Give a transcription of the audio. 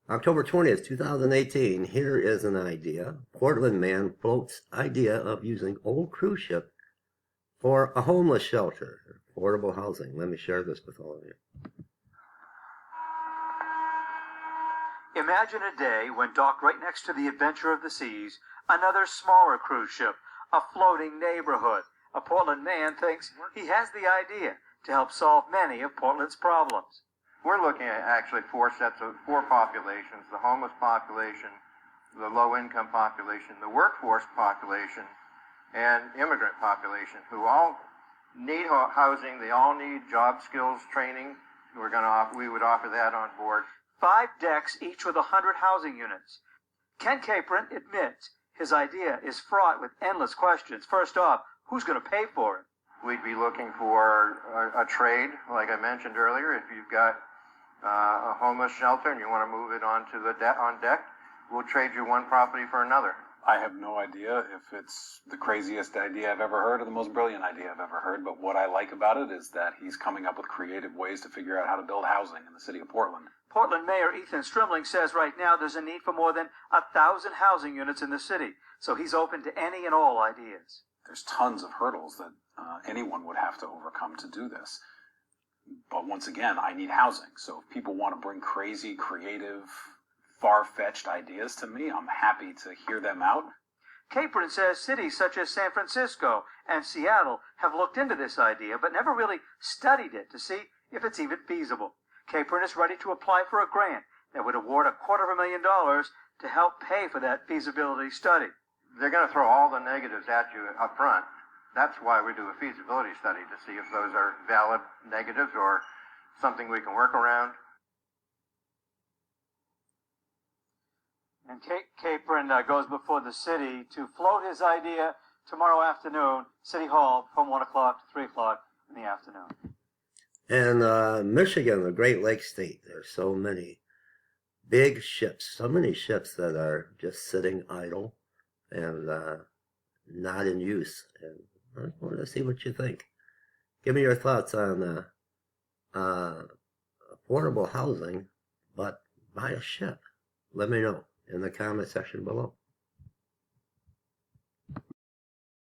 October 20th, 2018, here is an idea. Portland man floats idea of using old cruise ship for a homeless shelter, affordable housing. Let me share this with all of you. Imagine a day when docked right next to the Adventure of the Seas, another smaller cruise ship, a floating neighborhood. A Portland man thinks he has the idea to help solve many of Portland's problems. We're looking at actually four populations: the homeless population, the low-income population, the workforce population, and immigrant population, who all need housing. They all need job skills training. We would offer that on board. 5 decks, each with 100 housing units. Ken Capron admits his idea is fraught with endless questions. First off, who's going to pay for it? We'd be looking for a trade, like I mentioned earlier. If you've got a homeless shelter and you want to move it onto on deck, we'll trade you one property for another. I have no idea if it's the craziest idea I've ever heard or the most brilliant idea I've ever heard, but what I like about it is that he's coming up with creative ways to figure out how to build housing in the city of Portland. Portland Mayor Ethan Strimling says right now there's a need for more than 1,000 housing units in the city, so he's open to any and all ideas. There's tons of hurdles that anyone would have to overcome to do this. But once again, I need housing. So if people want to bring crazy, creative, far-fetched ideas to me, I'm happy to hear them out. Capron says cities such as San Francisco and Seattle have looked into this idea but never really studied it to see if it's even feasible. Capron is ready to apply for a grant that would award $250,000 to help pay for that feasibility study. They're going to throw all the negatives at you up front. That's why we do a feasibility study, to see if those are valid negatives or something we can work around. And Capron goes before the city to float his idea tomorrow afternoon, City Hall, from 1 o'clock to 3 o'clock in the afternoon. And Michigan, the Great Lakes state, there's so many big ships, so many ships that are just sitting idle and not in use. And I want to see what you think. Give me your thoughts on affordable housing, but buy a ship. Let me know in the comment section below.